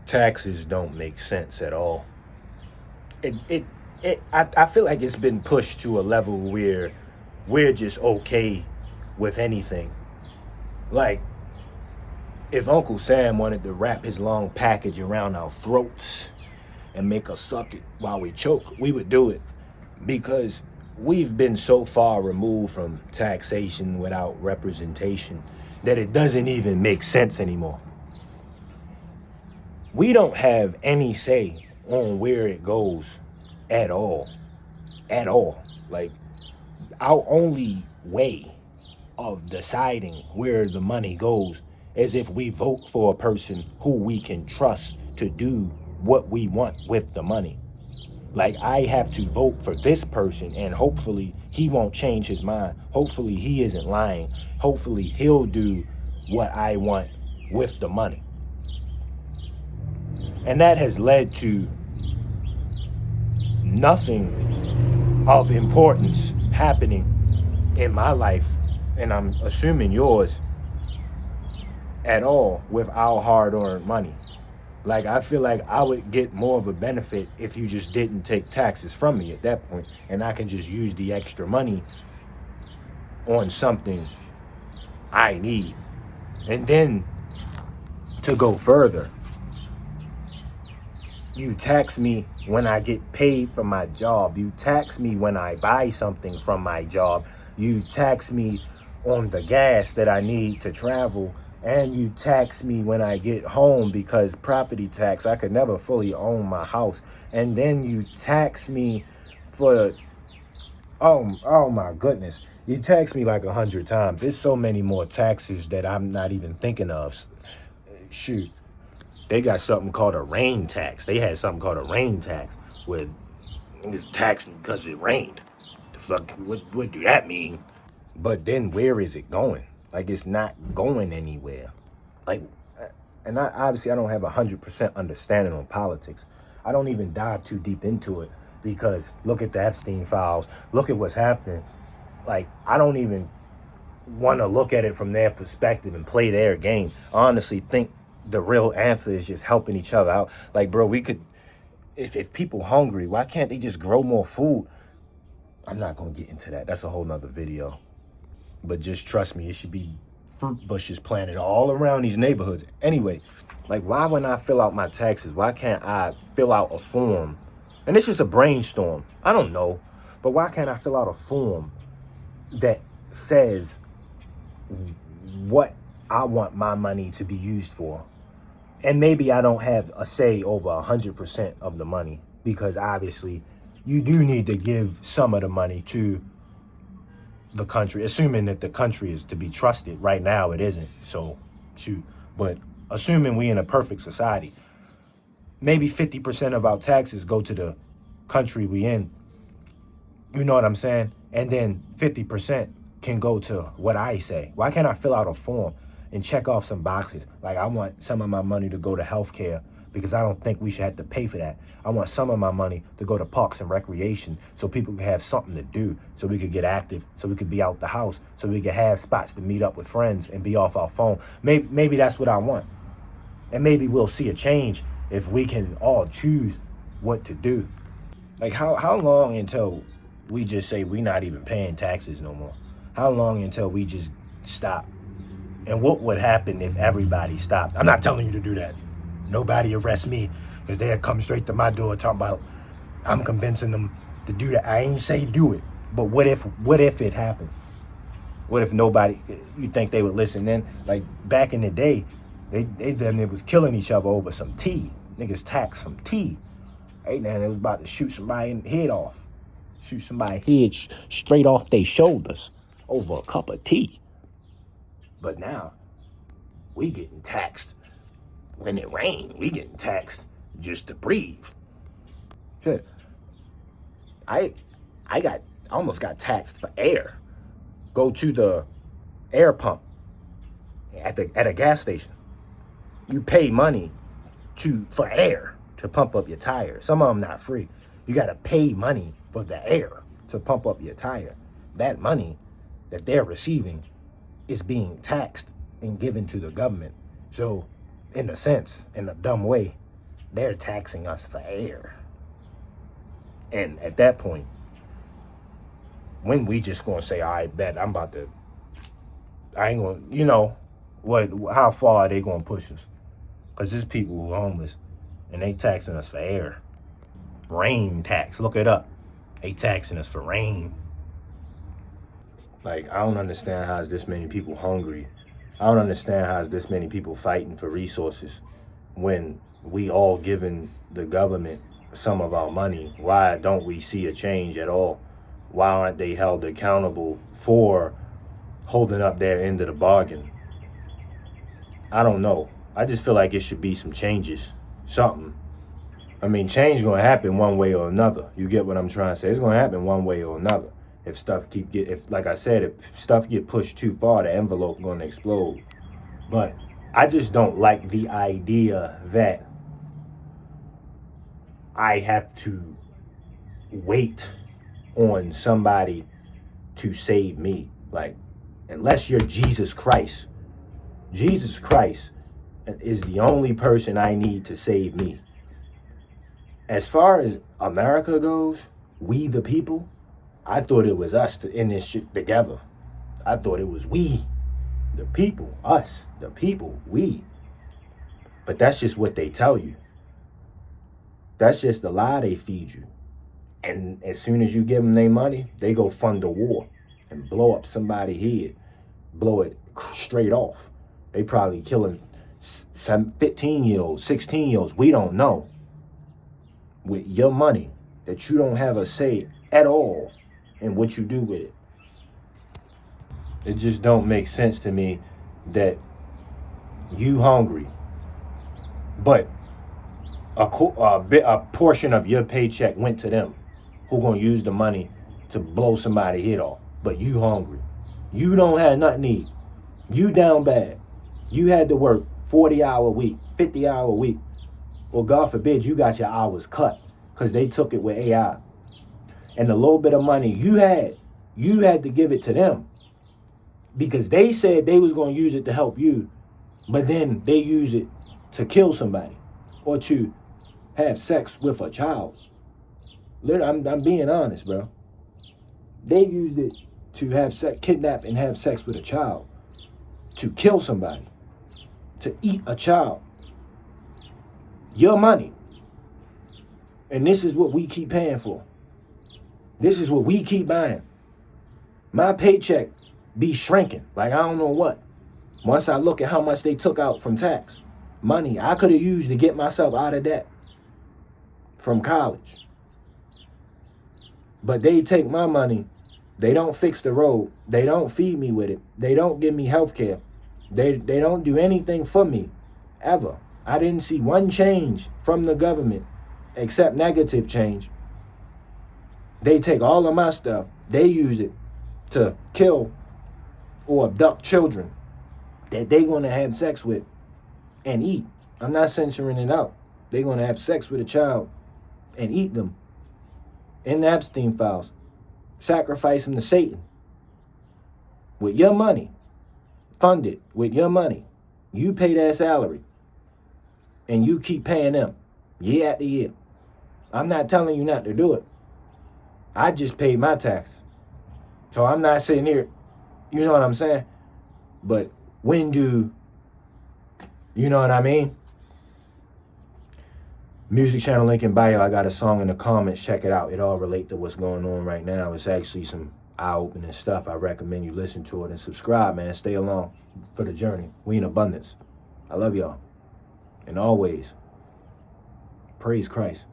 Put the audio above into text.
Taxes don't make sense at all. I feel like it's been pushed to a level where we're just okay with anything. Like, if Uncle Sam wanted to wrap his long package around our throats and make us suck it while we choke, we would do it because we've been so far removed from taxation without representation that it doesn't even make sense anymore. We don't have any say on where it goes at all. At all. Like, our only way of deciding where the money goes is if we vote for a person who we can trust to do what we want with the money. Like, I have to vote for this person, and hopefully he won't change his mind. Hopefully he isn't lying. Hopefully he'll do what I want with the money. And that has led to nothing of importance happening in my life, and I'm assuming yours, at all with our hard-earned money. Like, I feel like I would get more of a benefit if you just didn't take taxes from me at that point, and I can just use the extra money on something I need. And then, to go further, you tax me when I get paid for my job. You tax me when I buy something from my job. You tax me on the gas that I need to travel. And you tax me when I get home because property tax, I could never fully own my house. And then you tax me for, oh my goodness. You tax me like 100 times. There's so many more taxes that I'm not even thinking of. Shoot. They got something called a rain tax. They had something called a rain tax where niggas taxing because it rained. The fuck, what do that mean? But then where is it going? Like, it's not going anywhere. Like, and obviously I don't have 100% understanding on politics. I don't even dive too deep into it because look at the Epstein files. Look at what's happening. Like, I don't even want to look at it from their perspective and play their game. I honestly think the real answer is just helping each other out. Like, bro, we could, if people hungry, why can't they just grow more food? I'm not going to get into that. That's a whole nother video. But just trust me, it should be fruit bushes planted all around these neighborhoods. Anyway, like, why when I fill out my taxes, why can't I fill out a form? And it's just a brainstorm. I don't know. But why can't I fill out a form that says what I want my money to be used for? And maybe I don't have a say over 100% of the money because obviously you do need to give some of the money to the country, assuming that the country is to be trusted. Right now it isn't, so shoot. But assuming we in a perfect society, maybe 50% of our taxes go to the country we in. You know what I'm saying? And then 50% can go to what I say. Why can't I fill out a form and check off some boxes? Like, I want some of my money to go to healthcare because I don't think we should have to pay for that. I want some of my money to go to parks and recreation so people can have something to do, so we could get active, so we could be out the house, so we could have spots to meet up with friends and be off our phone. Maybe that's what I want. And maybe we'll see a change if we can all choose what to do. Like, how long until we just say we're not even paying taxes no more? How long until we just stop? And what would happen if everybody stopped? I'm not telling you to do that. Nobody arrest me because they'll come straight to my door talking about I'm convincing them to do that. I ain't say do it. But what if it happened? What if nobody, you think they would listen then? Like, back in the day, they was killing each other over some tea. Niggas taxed some tea. Hey, man, they was about to shoot somebody's head off. Shoot somebody's head straight off their shoulders over a cup of tea. But now, we getting taxed when it rains. We getting taxed just to breathe. Shit. I almost got taxed for air. Go to the air pump at a gas station. You pay money for air to pump up your tire. Some of them not free. You got to pay money for the air to pump up your tire. That money that they're receiving is being taxed and given to the government. So, in a sense, in a dumb way, they're taxing us for air. And at that point, when we just gonna say, I bet I ain't gonna, how far are they gonna push us? Because there's people who are homeless and they taxing us for air. Rain tax, look it up. They taxing us for rain. Like, I don't understand how is this many people hungry. I don't understand how is this many people fighting for resources when we all giving the government some of our money. Why don't we see a change at all? Why aren't they held accountable for holding up their end of the bargain? I don't know. I just feel like it should be some changes, something. I mean, change gonna happen one way or another. You get what I'm trying to say? It's gonna happen one way or another. If stuff like I said, if stuff get pushed too far, the envelope gonna explode. But I just don't like the idea that I have to wait on somebody to save me. Like, unless you're Jesus Christ is the only person I need to save me. As far as America goes, we the people, I thought it was us in this shit together. I thought it was we, the people, us, the people, we. But that's just what they tell you. That's just the lie they feed you. And as soon as you give them their money, they go fund a war and blow up somebody's head, blow it straight off. They probably killing 15-year-olds, 16-year-olds, we don't know, with your money that you don't have a say at all in what you do with it. It just don't make sense to me that you hungry, but a portion of your paycheck went to them who gonna use the money to blow somebody's head off, but you hungry. You don't have nothing to eat. You down bad. You had to work 40-hour week, 50-hour week. Well, God forbid you got your hours cut because they took it with AI. And the little bit of money you had to give it to them because they said they was going to use it to help you, but then they use it to kill somebody or to have sex with a child. I'm being honest, bro. They used it to have kidnap and have sex with a child, to kill somebody, to eat a child. Your money. And this is what we keep paying for. This is what we keep buying. My paycheck be shrinking. Like, I don't know what. Once I look at how much they took out from tax, money I could have used to get myself out of debt from college. But they take my money. They don't fix the road. They don't feed me with it. They don't give me health care. They don't do anything for me, ever. I didn't see one change from the government except negative change. They take all of my stuff. They use it to kill or abduct children that they're going to have sex with and eat. I'm not censoring it out. They're going to have sex with a child and eat them in the Epstein files. Sacrifice them to Satan with your money. Fund it with your money. You pay their salary and you keep paying them year after year. I'm not telling you not to do it. I just paid my tax. So I'm not sitting here, you know what I'm saying? But when do, you know what I mean? Music channel link in bio. I got a song in the comments. Check it out. It all relate to what's going on right now. It's actually some eye-opening stuff. I recommend you listen to it and subscribe, man. Stay along for the journey. We in abundance. I love y'all. And always, praise Christ.